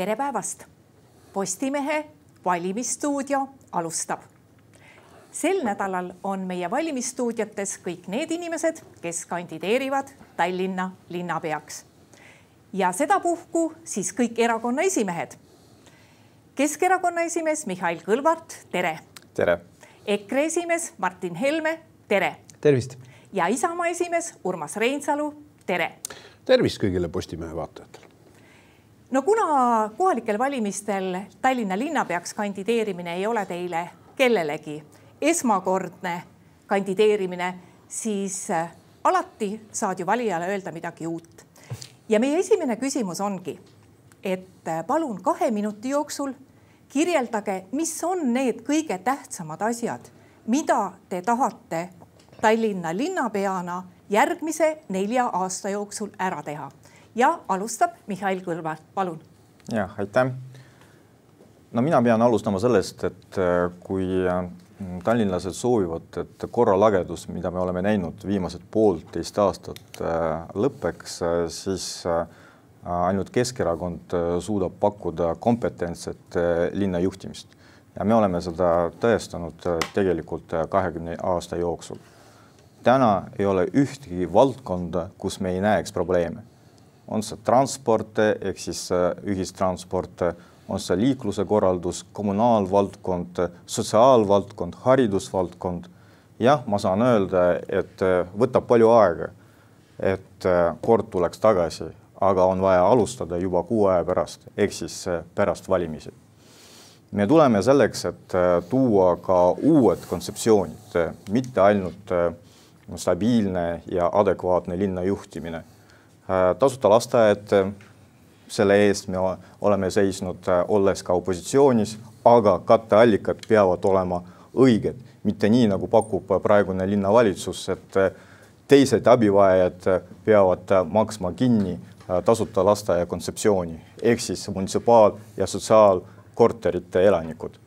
Tere päevast! Postimehe valimisstuudio alustab. Sel nädalal on meie valimisstuudiotes kõik need inimesed, kes kandideerivad Tallinna linnapeaks. Ja sedapuhku siis kõik erakonna esimehed. Keskerakonna esimees Mihhail Kõlvart, tere! Tere! EKRE esimees Martin Helme, tere! Tervist! Ja Isamaa esimees Urmas Reinsalu, tere! Tervist kõigile Postimehe vaatajatele! No kuna kohalikel valimistel Tallinna linnapeaks kandideerimine ei ole teile kellelegi esmakordne kandideerimine, siis alati saad ju valijale öelda midagi uut. Ja meie esimene küsimus ongi, et palun 2 minuti jooksul kirjeldage, mis on need kõige tähtsamad asjad, mida te tahate Tallinna linnapeana järgmise 4 aasta jooksul ära teha. Ja alustab Mihhail Kõlvart, palun. Ja, aitäh. No mina pean alustama sellest, et kui tallinlased soovivad, et korralagedus, mida me oleme näinud viimased 1,5 aastat lõppeks, siis ainult Keskerakond suudab pakkuda kompetentset linna juhtimist. Ja me oleme seda tõestanud tegelikult 20 aasta jooksul. Täna ei ole ühtegi valdkonda, kus me ei näeks probleeme. On see transport, ehk siis ühistransport, on see liikluse korraldus, kommunaalvaldkond, sotsiaalvaldkond, haridusvaldkond. Jah, ma saan öelda, et võtab palju aega, et kord tuleks tagasi, aga on vaja alustada juba 6 aja pärast, ehk siis pärast valimisi. Me tuleme selleks, et tuua ka uued kontseptsioonid, mitte ainult stabiilne ja adekvaatne linna juhtimine. Tasuta lasteaed, selle eest me oleme seisnud olles ka opositsioonis, aga katteallikad peavad olema õiged. Mitte nii, nagu pakub praegune linnavalitsus, et teised abivajad peavad maksma kinni tasuta lasteaia kontseptsiooni, ehk siis munisipaal- ja sotsiaalkorterite elanikud.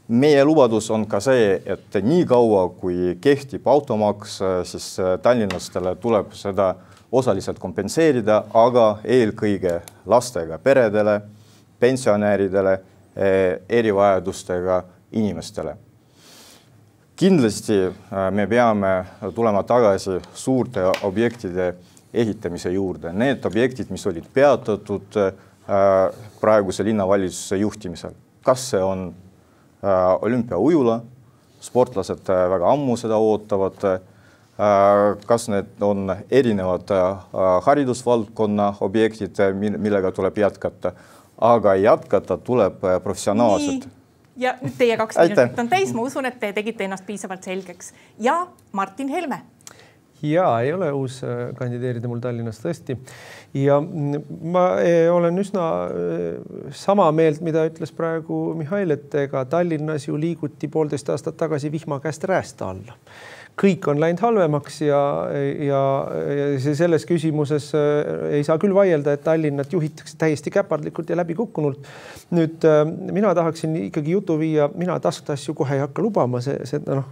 Meie lubadus on ka see, et nii kaua, kui kehtib automaks, siis tallinlastele tuleb seda osaliselt kompenseerida, aga eelkõige lastega peredele, pensionäridele, erivajadustega inimestele. Kindlasti me peame tulema tagasi suurte objektide ehitamise juurde. Need objektid, mis olid peatatud praeguse linnavalitsuse juhtimisel. Kas see on olümpiaujula? Sportlased väga ammu seda ootavad. Kas need on erinevad haridusvaldkonna objektid, millega tuleb jätkata, aga jätkata tuleb professionaalselt. Nii. Ja nüüd teie 2 minutit on täis, ma usun, et te tegite ennast piisavalt selgeks. Ja Martin Helme. Ja, ei ole uus kandideerida mul Tallinnas tõesti. Ja ma olen üsna sama meelt, mida ütles praegu Mihhail, et ega Tallinnas ju liiguti 1,5 aastat tagasi vihma käest räästa alla. Kõik on läinud halvemaks ja selles küsimuses ei saa küll vaielda, et Tallinnat juhitakse täiesti käpardlikult ja läbi kukkunult. Nüüd mina tahaksin ikkagi jutu viia, mina tasuta asju kohe ei hakka lubama.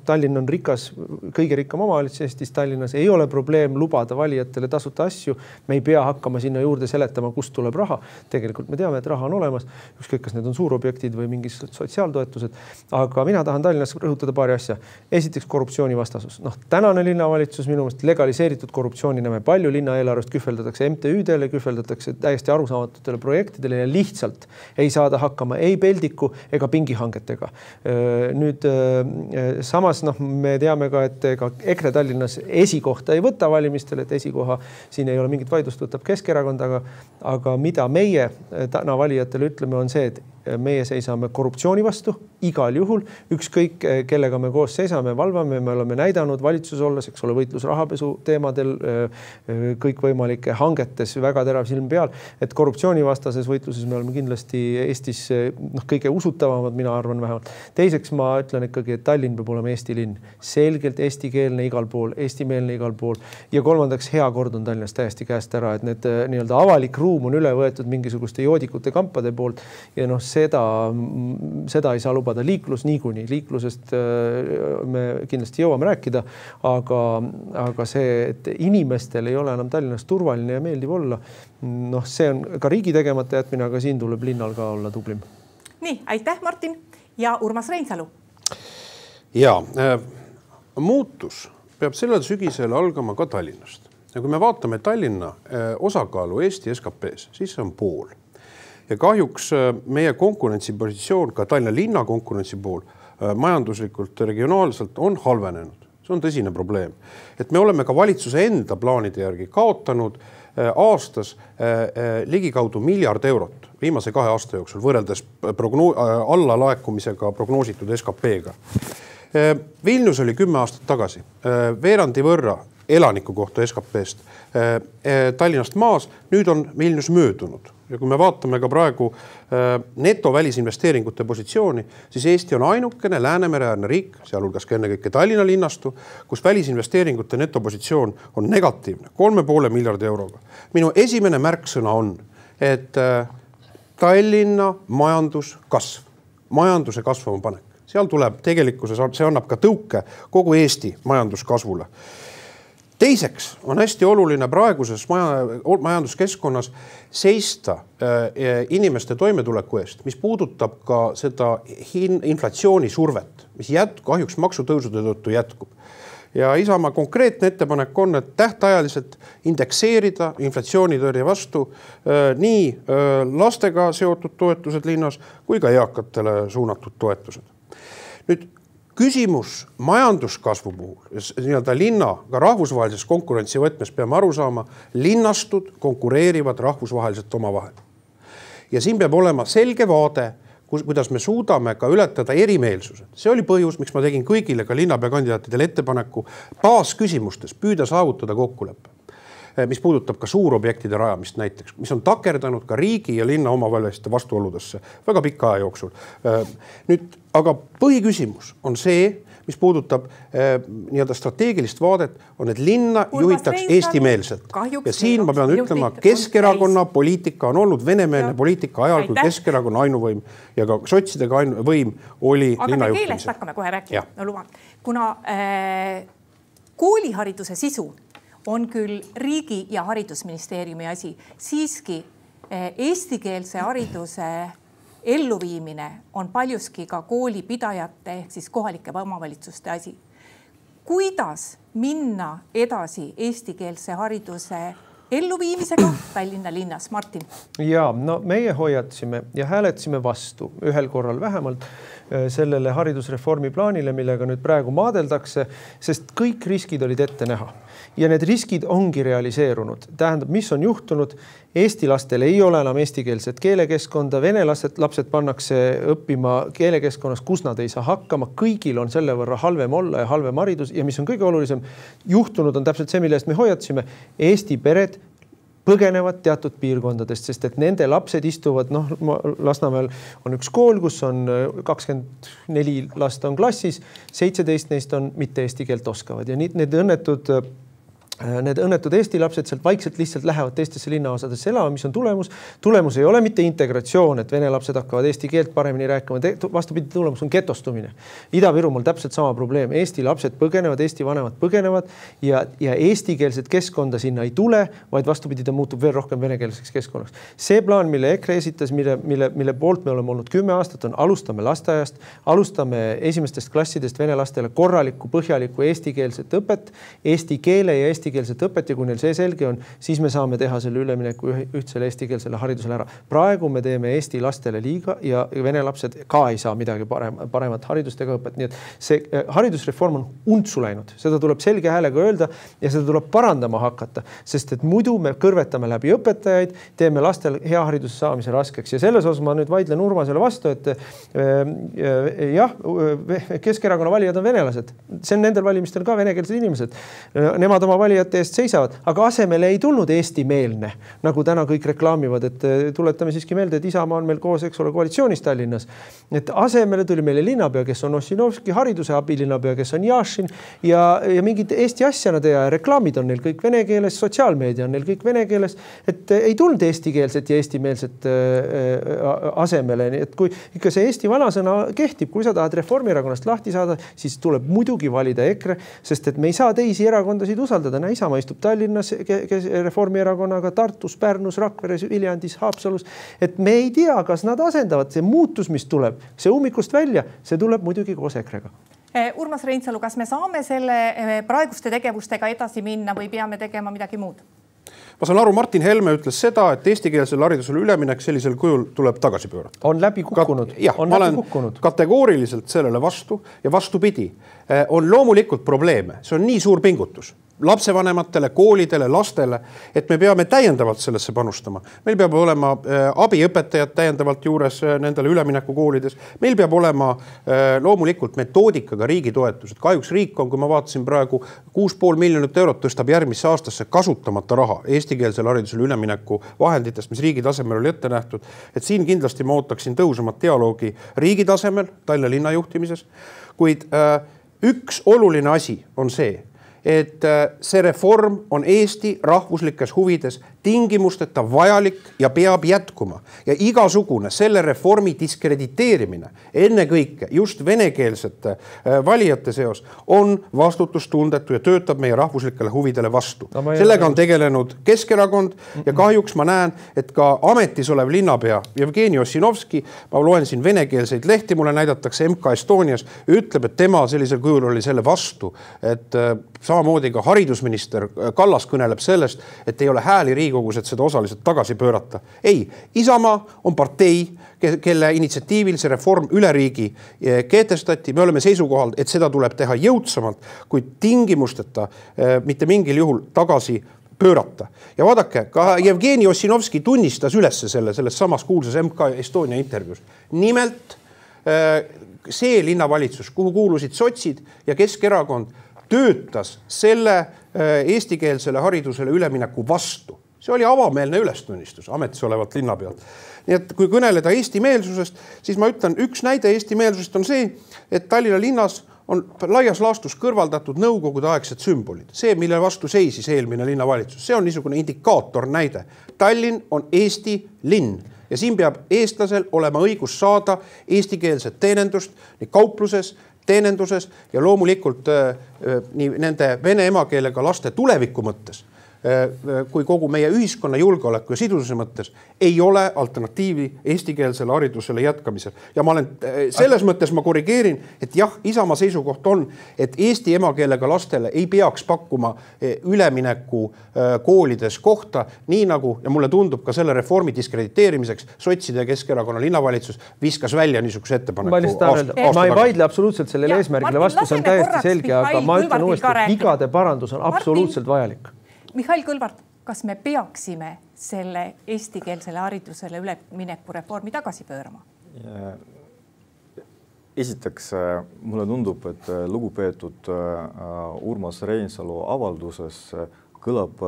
Tallinn on rikas, kõige rikkam omavalitsus Eestis. Tallinnas ei ole probleem lubada valijatele tasuta asju. Me ei pea hakkama sinna juurde seletama, kust tuleb raha. Tegelikult me teame, et raha on olemas. Ükskõik, kas need on suurobjektid või mingis sotsiaaltoetused. Aga mina tahan Tallinnas rõhutada paari asja. Esiteks korruptsioonivastasus. Tänane linnavalitsus minu meelest legaliseeritud korruptsiooni näeme palju, linnaeelarvest kühveldatakse MTÜ-dele, kühveldatakse täiesti arusaamatutele projektidele ja lihtsalt ei saada hakkama ei peldiku ega pingihangetega. Nüüd samas me teame ka, et EKRE Tallinnas esikohta ei võta valimistel, et esikoha siin ei ole mingit vaidlust, võtab Keskerakond, aga mida meie täna valijatele ütleme on see, et meie seisame korruptsiooni vastu igal juhul, ükskõik kellega me koos seisame, valvame, me oleme näidanud valitsus olles, eks ole, võitlus rahapesu teemadel, kõikvõimalike hangetes väga terav silm peal, et korruptsioonivastases võitluses me oleme kindlasti Eestis kõige usutavamad, mina arvan vähemalt. Teiseks ma ütlen ikkagi, et Tallinn peab olema Eesti linn, selgelt eestikeelne igal pool, eestimeelne igal pool ja kolmandaks hea kord on Tallinnas täiesti käest ära, et need nii-öelda avalik ruum on üle võetud mingisuguste joodikute kampade poolt ja seda ei saa lubada. Liiklus niikuinii, liiklusest me kindlasti jõuame rääkida, aga see, et inimestel ei ole enam Tallinnas turvaline ja meeldiv olla, see on ka riigi tegemata jätmine, aga siin tuleb linnal ka olla tublim. Nii, aitäh Martin ja Urmas Reinsalu. Ja muutus peab sellel sügisel algama ka Tallinnast. Ja kui me vaatame Tallinna osakaalu Eesti SKP-s, siis see on pool. Ja kahjuks meie konkurentsipositsioon, ka Tallinna linna konkurentsi pool, majanduslikult, regionaalselt on halvenenud. See on tõsine probleem. Et me oleme ka valitsuse enda plaanide järgi kaotanud aastas ligikaudu €1 miljard viimase 2 aasta jooksul võrreldes allalaekumisega prognoositud SKP-ga. Vilnius oli 10 aastat tagasi, veerandi võrra elaniku kohta SKP-st Tallinnast maas, nüüd on Vilnius möödunud. Ja kui me vaatame ka praegu neto välisinvesteeringute positsiooni, siis Eesti on ainukene Läänemere-äärne riik, sealhulgas ka ennekõike Tallinna linnastu, kus välisinvesteeringute netopositsioon on negatiivne, 3,5 miljardi euroga. Minu esimene märksõna on, et Tallinna majanduse kasvama panek. Seal tuleb tegelikkuses, see annab ka tõuke kogu Eesti majanduskasvule. Teiseks on hästi oluline praeguses majanduskeskkonnas seista inimeste toimetuleku eest, mis puudutab ka seda inflatsiooni survet, mis kahjuks maksutõusude tõttu jätkub. Ja Isamaa konkreetne ettepanek on, et tähtajaliselt indekseerida inflatsioonitõrje vastu nii lastega seotud toetused linnas kui ka eakatele suunatud toetused. Nüüd küsimus majanduskasvu puhul, nii-öelda linna ka rahvusvahelises konkurentsivõtmes peame aru saama, linnastud konkureerivad rahvusvaheliselt omavahel. Ja siin peab olema selge vaade, kuidas me suudame ka ületada erimeelsused. See oli põhjus, miks ma tegin kõigile ka linnapeakandidaatidele ettepaneku baasküsimustes püüda saavutada kokkuleppe, mis puudutab ka suurobjektide rajamist näiteks, mis on takerdanud ka riigi ja linna omavalitsiste vastuoludesse väga pika aja jooksul. Nüüd, aga põhiküsimus on see, mis puudutab nii-öelda strateegilist vaadet, on, et linna juhitaks eestimeelselt. Ja siin ma pean ütlema, Keskerakonna poliitika on olnud venemeelne poliitika ajal, kui Keskerakonna ainuvõim ja ka sotsidega võim oli linna juhtimisel. Aga keelest hakkame kohe rääkima. Kuna koolihariduse sisu on küll riigi ja haridusministeeriumi asi, siiski eestikeelse hariduse elluviimine on paljuski ka koolipidajate ehk siis kohalike omavalitsuste asi. Kuidas minna edasi eestikeelse hariduse elluviimisega Tallinna linnas? Martin. Ja, meie hoiatsime ja hääletasime vastu ühel korral vähemalt sellele haridusreformi plaanile, millega nüüd praegu maadeldakse, sest kõik riskid olid ette näha. Ja need riskid ongi realiseerunud. Tähendab, mis on juhtunud? Eesti lastel ei ole enam eestikeelset keelekeskkonda, vene lapsed pannakse õppima keelekeskkonnas, kus nad ei saa hakkama. Kõigil on selle võrra halvem olla ja halvem haridus. Ja mis on kõige olulisem, juhtunud on täpselt see, millest me hoiatsime. Eesti pered põgenevad teatud piirkondadest, sest et nende lapsed istuvad, Lasnamäel on üks kool, kus on 24 last on klassis, 17 neist on mitte eesti keelt oskavad ja need õnnetud Eesti lapsed sealt vaikselt lihtsalt lähevad teistesse linnaosadesse elama, mis on tulemus. Tulemus ei ole mitte integratsioon, et vene lapsed hakkavad eesti keelt paremini rääkima. Vastupidi, tulemus on getostumine. Ida-Virumaal täpselt sama probleem. Eesti lapsed põgenevad, Eesti vanemad põgenevad ja eestikeelset keskkonda sinna ei tule, vaid vastupidi, ta muutub veel rohkem venekeelseks keskkonnaks. See plaan, mille EKRE esitas, mille poolt me oleme olnud 10 aastat, on alustame lasteaiast, alustame esimestest klassidest vene lastele korralikku, põhjalikku eestikeelset õpet, eesti keele ja eestikeelset õpet ja kui neil see selge on, siis me saame teha selle ülemineku ühtsele eestikeelsele haridusele ära. Praegu me teeme Eesti lastele liiga ja vene lapsed ka ei saa midagi paremat haridust ega õpet. Nii et see haridusreform on untsu läinud. Seda tuleb selge häälega öelda ja seda tuleb parandama hakata, sest et muidu me kõrvetame läbi õpetajaid, teeme lastel hea hariduse saamise raskeks ja selles osas ma nüüd vaidlen Urmasele vastu, et Keskerakonna valijad on venelased. See on nendel valimistel ka venekeelsed inimesed. Nemad oma valijad valijate eest seisavad, aga asemele ei tulnud Eesti-meelne, nagu täna kõik reklaamivad, et tuletame siiski meelde, et Isamaa on meil koos, eks ole, koalitsioonis Tallinnas. Et asemele tuli meile linnapea, kes on Ossinovski, hariduse abilinnapea, kes on Jašin ja mingid Eesti asja nad ja reklaamid on neil kõik vene keeles, sotsiaalmeedia on neil kõik vene keeles, et ei tulnud eestikeelset ja eestimeelset asemele. Nii et kui ikka see Eesti vanasõna kehtib, kui sa tahad Reformierakonnast lahti saada, siis tuleb muidugi valida EKRE, sest et me ei saa teisi erakondasid usaldada. Isamaa istub Tallinnas Reformierakonnaga, Tartus, Pärnus, Rakveres, Viljandis, Haapsalus. Et me ei tea, kas nad asendavad. See muutus, mis tuleb, see ummikust välja, see tuleb muidugi koos EKRE-ga. Urmas Reinsalu, kas me saame selle praeguste tegevustega edasi minna või peame tegema midagi muud? Ma saan aru, Martin Helme ütles seda, et eestikeelsele haridusele üleminek sellisel kujul tuleb tagasi pöörata. On läbi kukkunud. Ma olen kategooriliselt sellele vastu ja vastupidi. On loomulikult probleeme. See on nii suur pingutus lapsevanematele, koolidele, lastele, et me peame täiendavalt sellesse panustama. Meil peab olema abiõpetajad täiendavalt juures nendele ülemineku koolides. Meil peab olema loomulikult metoodikaga riigi toetused. Kahjuks riik on, kui ma vaatasin praegu, 6,5 miljonit eurot tõstab järgmisse aastasse kasutamata raha eestikeelsele haridusele ülemineku vahenditest, mis riigi tasemel oli ette nähtud. Et siin kindlasti ma ootaksin tõusamat dialoogi riigi tasemel, Tallinna linna juhtimises. Kuid üks oluline asi on see, et see reform on Eesti rahvuslikes huvides tingimusteta vajalik ja peab jätkuma. Ja igasugune selle reformi diskrediteerimine, ennekõike just venekeelsete valijate seos, on vastutustundetu ja töötab meie rahvuslikele huvidele vastu. Sellega on tegelenud Keskerakond ja kahjuks ma näen, et ka ametis olev linnapea Jevgeni Ossinovski, ma loen siin venekeelseid lehti, mulle näidatakse MK Estonias, ütleb, et tema sellisel kujul oli selle vastu, et samamoodi ka haridusminister Kallas kõneleb sellest, et ei ole hääli Riigikogus, et seda osaliselt tagasi pöörata. Ei, Isamaa on partei, kelle initsiatiivil see reform üle riigi kehtestati. Me oleme seisukohal, et seda tuleb teha jõudsamalt, kuid tingimusteta mitte mingil juhul tagasi pöörata. Ja vaadake, ka Jevgeni Ossinovski tunnistas üles selles samas kuulsas MK Estonia intervjuus. Nimelt see linnavalitsus, kuhu kuulusid sotsid ja Keskerakond, töötas selle eestikeelsele haridusele ülemineku vastu. See oli avameelne ülestunnistus ametis olevalt linnapealt. Nii et kui kõneleda eestimeelsusest, siis ma ütlen, üks näide eestimeelsusest on see, et Tallinna linnas on laias laastus kõrvaldatud nõukogude aegsed sümbolid. See, mille vastu seisis eelmine linnavalitsus, see on niisugune indikaator näide. Tallinn on Eesti linn. Ja siin peab eestlasel olema õigus saada eestikeelset teenendust nii kaupluses, teenenduses ja loomulikult nii nende vene emakeelega laste tuleviku mõttes, kui kogu meie ühiskonna julgeoleku ja sidususe mõttes ei ole alternatiivi eestikeelsele haridusele jätkamisel. Ja ma olen selles mõttes ma korrigeerin, et jah, Isamaa seisukoht on, et eesti emakeelega lastele ei peaks pakkuma ülemineku koolides kohta, nii nagu, ja mulle tundub ka selle reformi diskrediteerimiseks, sotside ja Keskerakonna linnavalitsus viskas välja niisuguse ettepaneku. Ma ei vaidle absoluutselt sellele eesmärgile vastu, see on täiesti selge, aga ma ütlen uuesti, et vigade parandus on absoluutselt vajalik. Mihhail Kõlvart, kas me peaksime selle eestikeelsele haridusele ülemineku reformi tagasi pöörama? Esiteks, mulle tundub, et lugupeetud Urmas Reinsalu avalduses kõlab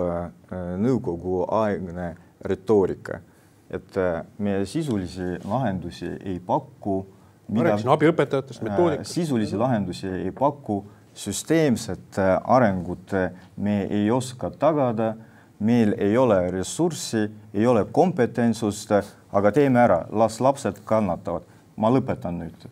nõukogu aegne retoorika, et me sisulisi lahendusi ei paku. Ma rääkisin abiõpetajatest, metoodikast. Sisulisi lahendusi ei paku. Süsteemset arengut me ei oska tagada, meil ei ole ressurssi, ei ole kompetentsust, aga teeme ära, las lapsed kannatavad. Ma lõpetan nüüd.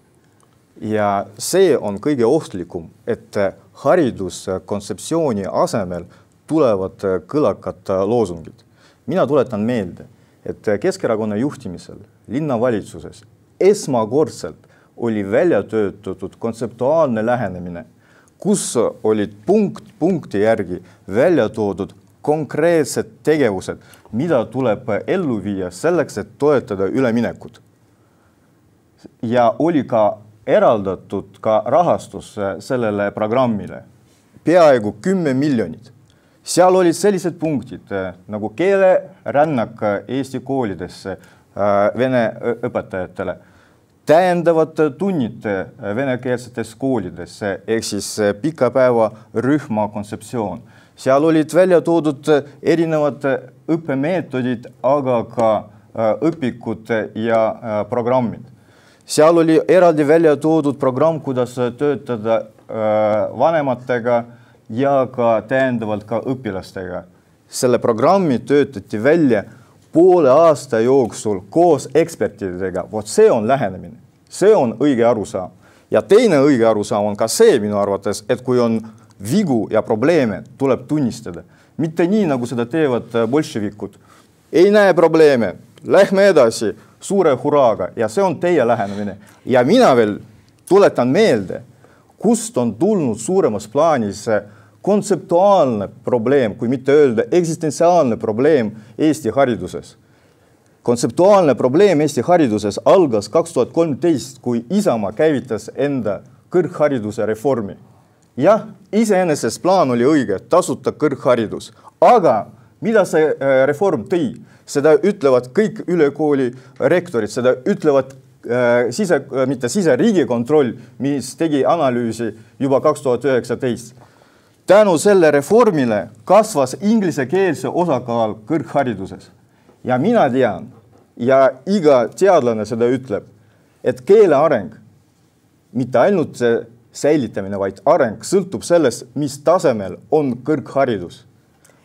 Ja see on kõige ohtlikum, et hariduskontseptsiooni asemel tulevad kõlakad loosungid. Mina tuletan meelde, et Keskerakonna juhtimisel linnavalitsuses esmakordselt oli välja töötatud kontseptuaalne lähenemine, kus olid punkti järgi välja toodud konkreetsed tegevused, mida tuleb ellu viia selleks, et toetada üleminekut. Ja oli ka eraldatud ka rahastus sellele programmile, peaaegu 10 miljonit. Seal olid sellised punktid nagu keele rännak Eesti koolidesse vene õpetajatele, täiendavad tunnid venekeelsetes koolides, ehk siis pikapäeva rühma kontseptsioon. Seal olid välja toodud erinevad õppemeetodid, aga ka õpikud ja programmid. Seal oli eraldi välja toodud programm, kuidas töötada vanematega ja ka täiendavalt ka õpilastega. Selle programmi töötati välja poole aasta jooksul koos ekspertidega. Vot see on lähenemine. See on õige arusaam. Ja teine õige arusaam on ka see minu arvates, et kui on vigu ja probleeme, tuleb tunnistada. Mitte nii, nagu seda teevad bolševikud. Ei näe probleeme, lähme edasi suure hurraaga ja see on teie lähenemine. Ja mina veel tuletan meelde, kust on tulnud suuremas plaanis kontseptuaalne probleem, kui mitte öelda eksistentsiaalne probleem Eesti hariduses. Kontseptuaalne probleem Eesti hariduses algas 2013, kui Isamaa käivitas enda kõrghariduse reformi. Jah, iseenesest plaan oli õige, tasuta kõrgharidus. Aga mida see reform tõi? Seda ütlevad kõik ülikooli rektorid, seda ütlevad mitte Riigikontroll, mis tegi analüüsi juba 2019. Tänu selle reformile kasvas inglisekeelse osakaal kõrghariduses. Ja mina tean, ja iga teadlane seda ütleb, et keele areng, mitte ainult säilitamine, vaid areng sõltub sellest, mis tasemel on kõrgharidus.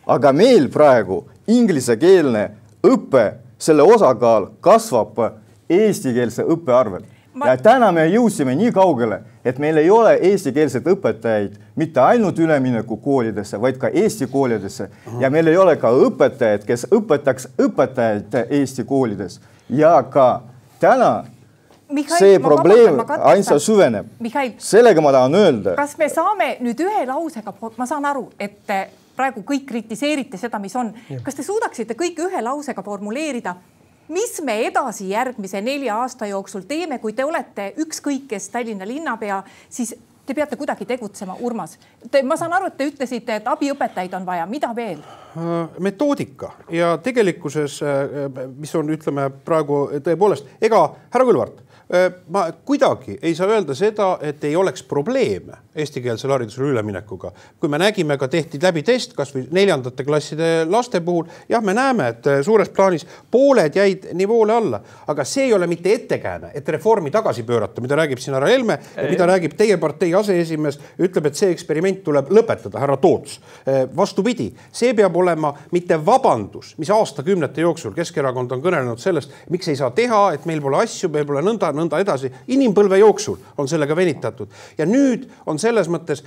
Aga meil praegu inglisekeelne õppe, selle osakaal kasvab eestikeelse õppe arvel. Ja täna me jõudsime nii kaugele, et meil ei ole eestikeelseid õpetajaid mitte ainult ülemineku koolidesse, vaid ka Eesti koolidesse. Ja meil ei ole ka õpetajaid, kes õpetaks õpetajaid Eesti koolides. Ja ka täna see probleem ainsa süveneb. Sellega ma tahan öelda. Kas me saame nüüd ühe lausega, ma saan aru, et praegu kõik kritiseerite seda, mis on. Kas te suudaksite kõik ühe lausega formuleerida, mis me edasi järgmise 4 aasta jooksul teeme, kui te olete ükskõik kes Tallinna linnapea, siis te peate kuidagi tegutsema, Urmas. Ma saan aru, et te ütlesite, et abiõpetajaid on vaja. Mida veel? Metoodika ja tegelikkuses, mis on, ütleme praegu tõepoolest, ega härra Kõlvart, ma kuidagi ei saa öelda seda, et ei oleks probleeme eestikeelsel haridusele üleminekuga. Kui me nägime, ka tehti läbi test, kas või 4. klasside laste puhul, jah, me näeme, et suures plaanis pooled jäid nivoole alla, aga see ei ole mitte ettekääne, et reformi tagasi pöörata, mida räägib siin härra Helme, mida räägib teie partei aseesimees, ütleb, et see eksperiment tuleb lõpetada, härra Toots. Vastupidi, see peab olema mitte vabandus, mis aastakümnete jooksul Keskerakond on kõnelenud sellest, miks ei saa teha, et meil pole asju, meil pole nõnda edasi. Inimpõlve jooksul on sellega venitatud. Ja nüüd on selles mõttes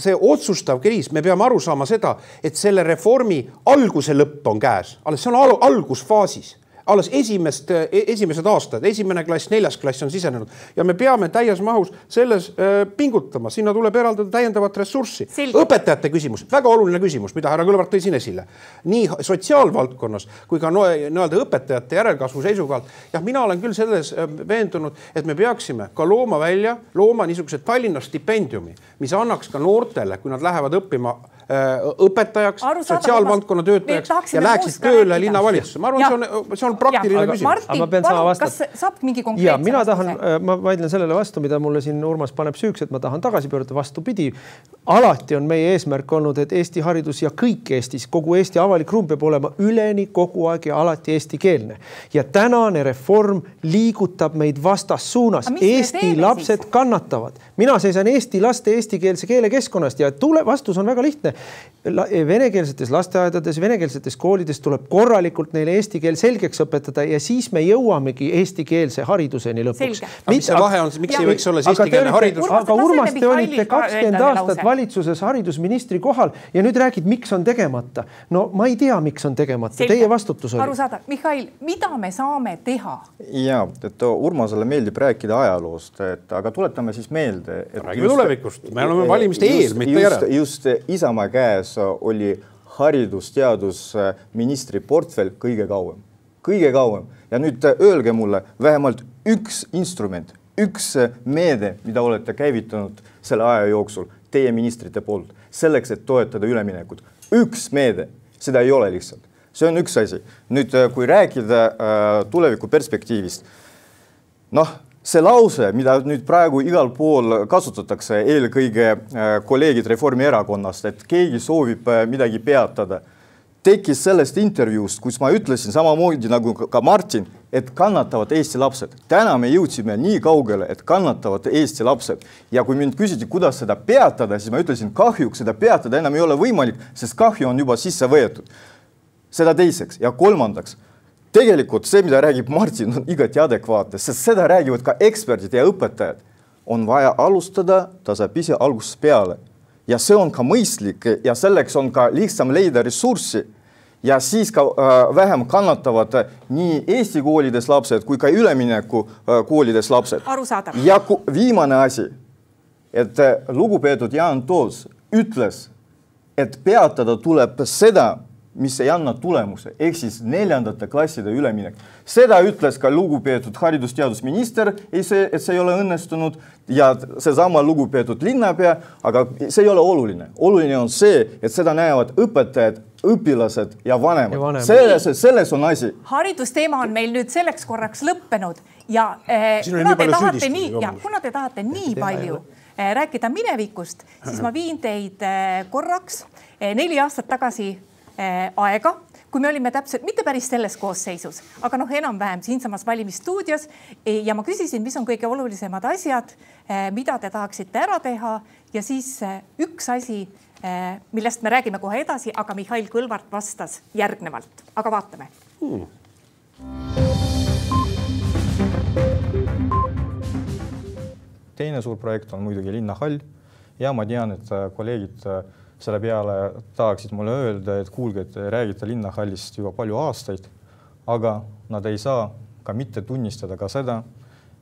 see otsustav kriis. Me peame aru saama seda, et selle reformi alguse lõpp on käes. See on algusfaasis. Alles esimesed aastad, 1. klass, 4. klass on sisenenud ja me peame täies mahus selles pingutama. Sinna tuleb eraldada täiendavat ressurssi. Õpetajate küsimus, väga oluline küsimus, mida härra Kõlvart tõi siin esile. Nii sotsiaalvaldkonnas kui ka õpetajate järelkasvu seisukohalt. Ja mina olen küll selles veendunud, et me peaksime ka looma niisugused Tallinna stipendiumi, mis annaks ka noortele, kui nad lähevad õppima õpetajaks, sotsiaalvaldkonna töötajaks ja läheksid tööle linnavalitsusse. Ma arvan, see on praktiline küsimus. Martin, palun, kas saab mingi konkreetse mina tahan, ma vaidlen sellele vastu, mida mulle siin Urmas paneb süüks, et ma tahan tagasi pöörata vastupidi. Alati on meie eesmärk olnud, et Eesti haridus ja kõik Eestis, kogu Eesti avalik ruum peab olema üleni kogu aeg ja alati eestikeelne. Ja tänane reform liigutab meid vastassuunas. Eesti lapsed kannatavad. Mina seisan Eesti laste eestikeelse keelekeskkonnast ja vastus on väga lihtne. Venekeelsetes lasteaedades, venekeelsetes koolides tuleb korralikult neile eesti keel selgeks õpetada ja siis me jõuamegi eestikeelse hariduseni lõpuks. Mis see vahe on, miks ei võiks olla eestikeelne haridus? Aga Urmas, te olite 20 aastat valitsuses haridusministri kohal ja nüüd räägid, miks on tegemata. No ma ei tea, miks on tegemata. Teie vastutus oli. Aru saada. Mihhail, mida me saame teha? Ja, et Urmasele meeldib rääkida ajaloost, aga tuletame siis meelde. Räägime tulevikust. Me oleme valimiste eel, mitte järel. Just Isamaa käes oli haridusteadusministri portfell kõige kauem. Kõige kauem. Ja nüüd öelge mulle vähemalt üks instrument, üks meede, mida olete käivitanud selle aja jooksul teie ministrite poolt, selleks, et toetada üleminekut. Üks meede, seda ei ole lihtsalt. See on üks asi. Nüüd, kui rääkida tuleviku perspektiivist, see lause, mida nüüd praegu igal pool kasutatakse, eelkõige kolleegid Reformierakonnast, et keegi soovib midagi peatada, tekkis sellest intervjuust, kus ma ütlesin samamoodi nagu ka Martin, et kannatavad Eesti lapsed. Täna me jõudsime nii kaugele, et kannatavad Eesti lapsed. Ja kui mind küsiti, kuidas seda peatada, siis ma ütlesin, kahjuks seda peatada enam ei ole võimalik, sest kahju on juba sisse võetud. Seda teiseks ja kolmandaks. Tegelikult see, mida räägib Martin, on igati adekvaatne, sest seda räägivad ka eksperdid ja õpetajad. On vaja alustada tasapisi algusest peale. Ja see on ka mõistlik ja selleks on ka lihtsam leida ressurssi. Ja siis ka vähem kannatavad nii Eesti koolides lapsed kui ka ülemineku koolides lapsed. Arusaadav. Ja viimane asi, et lugupeetud Jaan Toos ütles, et peatada tuleb seda, mis ei anna tulemuse, ehk siis 4. klasside üleminek. Seda ütles ka lugupeetud haridusteadusminister, et see ei ole õnnestunud ja seesama lugupeetud linnapea, aga see ei ole oluline. Oluline on see, et seda näevad õpetajad, õpilased ja vanemad. Selles on asi. Haridusteema on meil nüüd selleks korraks lõppenud ja kuna te tahate nii palju rääkida minevikust, siis ma viin teid korraks 4 aastat tagasi aega, kui me olime täpselt, mitte päris selles koosseisus, aga enam-vähem siinsamas valimisstuudios ja ma küsisin, mis on kõige olulisemad asjad, mida te tahaksite ära teha ja siis üks asi, millest me räägime kohe edasi, aga Mihhail Kõlvart vastas järgnevalt. Aga vaatame. Teine suur projekt on muidugi linnahall ja ma tean, et kolleegid selle peale tahaksid mulle öelda, et kuulge, et räägite linnahallist juba palju aastaid, aga nad ei saa ka mitte tunnistada ka seda,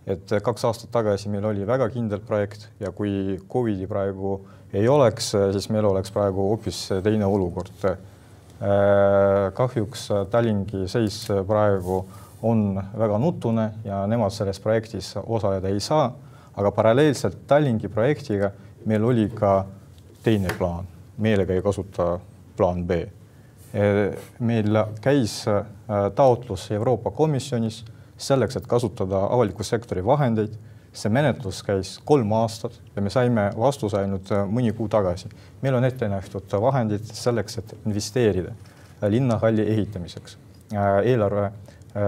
et 2 aastat tagasi meil oli väga kindel projekt ja kui COVID-i praegu ei oleks, siis meil oleks praegu hoopis teine olukord. Kahjuks Tallingi seis praegu on väga nutune ja nemad selles projektis osaleda ei saa, aga paralleelselt Tallingi projektiga meil oli ka teine plaan. Meelega ei kasuta plaan B. Meil käis taotlus Euroopa Komisjonis selleks, et kasutada avaliku sektori vahendeid. See menetlus käis 3 aastat ja me saime vastuse ainult mõni kuu tagasi. Meil on ette nähtud vahendid selleks, et investeerida linnahalli ehitamiseks eelarve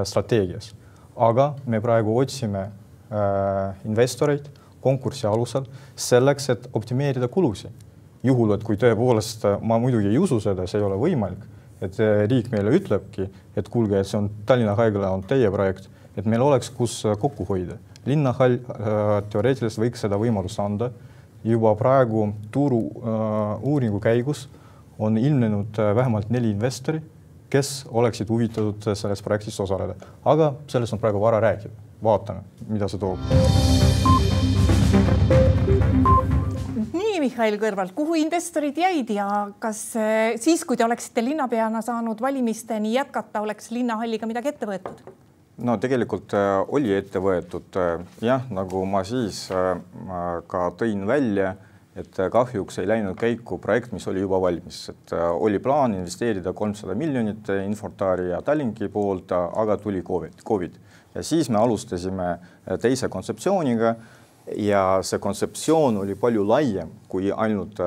strateegias. Aga me praegu otsime investoreid konkursi alusel selleks, et optimeerida kulusi. Juhul, et kui tõepoolest ma muidugi ei usu seda, see ei ole võimalik, et riik meile ütlebki, et kuulge, et see on Tallinna haigla on teie projekt, et meil oleks kus kokku hoida. Linnahall teoreetiliselt võiks seda võimalust anda. Juba praegu turu uuringu käigus on ilmnenud vähemalt 4 investori, kes oleksid huvitatud selles projektis osaleda. Aga sellest on praegu vara rääkida. Vaatame, mida see toob. Mihhail Kõlvart, kuhu investorid jäid ja kas siis, kui te oleksite linnapeana saanud valimisteni jätkata, oleks linnahalliga midagi ette võetud? No tegelikult oli ette võetud. Jah, nagu ma siis ka tõin välja, et kahjuks ei läinud käiku projekt, mis oli juba valmis. Et oli plaan investeerida 300 miljonit Infortari ja Tallinki poolt, aga tuli COVID. Ja siis me alustasime teise kontseptsiooniga, ja see kontseptsioon oli palju laiem kui ainult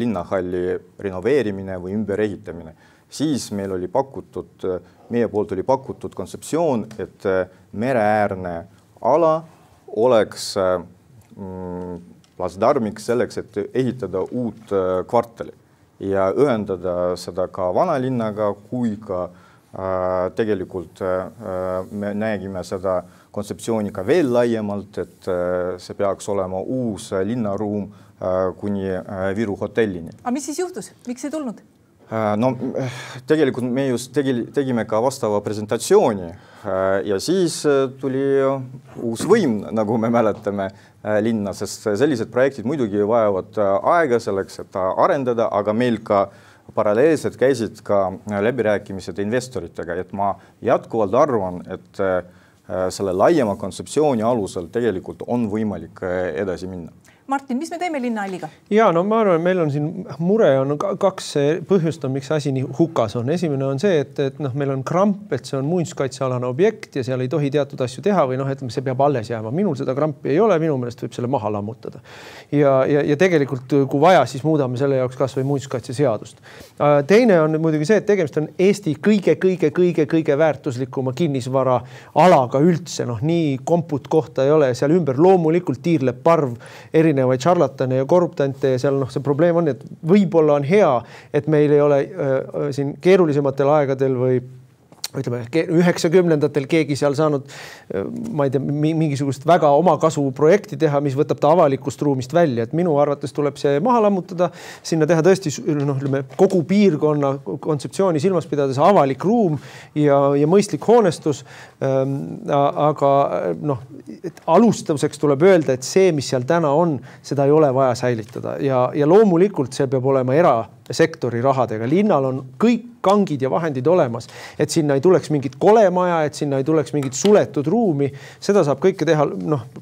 linnahalli renoveerimine või ümberehitamine. Siis meil oli pakutud, meie poolt oli pakutud kontseptsioon, et mereäärne ala oleks plasdarmiks selleks, et ehitada uut kvartali ja ühendada seda ka vanalinnaga, kui ka tegelikult me nägime seda kontseptsiooni ka veel laiemalt, et see peaks olema uus linnaruum kuni Viru hotellini. Aga mis siis juhtus? Miks ei tulnud? No tegelikult me just tegime ka vastava presentatsiooni ja siis tuli uus võim, nagu me mäletame linna, sest sellised projektid muidugi vajavad aega selleks, et arendada, aga meil ka paralleelselt käisid ka läbirääkimised investoritega, et ma jätkuvalt arvan, et selle laiema kontseptsiooni alusel tegelikult on võimalik edasi minna. Martin, mis me teeme Linnahalliga? Ja no ma arvan, meil on siin mure on kaks põhjust, miks asi nii hukas on. Esimene on see, et meil on kramp, et see on muinsuskaitsealane objekt ja seal ei tohi teatud asju teha või ütleme, see peab alles jääma. Minul seda krampi ei ole, minu meelest võib selle maha lammutada. Ja tegelikult, kui vaja, siis muudame selle jaoks kas või muinsuskaitseseadust. Teine on muidugi see, et tegemist on Eesti kõige väärtuslikuma kinnisvara alaga üldse. Nii komput kohta ei ole. Seal ümber loomulikult tiirleb parv erinevaid šarlatane ja korruptante ja seal see probleem on, et võib-olla on hea, et meil ei ole siin keerulisematel aegadel või ütleme, 90-ndatel keegi seal saanud, ma ei tea, mingisugust väga omakasu projekti teha, mis võtab ta avalikust ruumist välja. Et minu arvates tuleb see maha lammutada, sinna teha tõesti kogu piirkonna kontseptsiooni silmas pidades avalik ruum ja mõistlik hoonestus. Aga alustuseks tuleb öelda, et see, mis seal täna on, seda ei ole vaja säilitada. Ja loomulikult see peab olema erasektori rahadega. Linnal on kõik kangid ja vahendid olemas, et sinna ei tuleks mingit kolemaja, et sinna ei tuleks mingit suletud ruumi. Seda saab kõike teha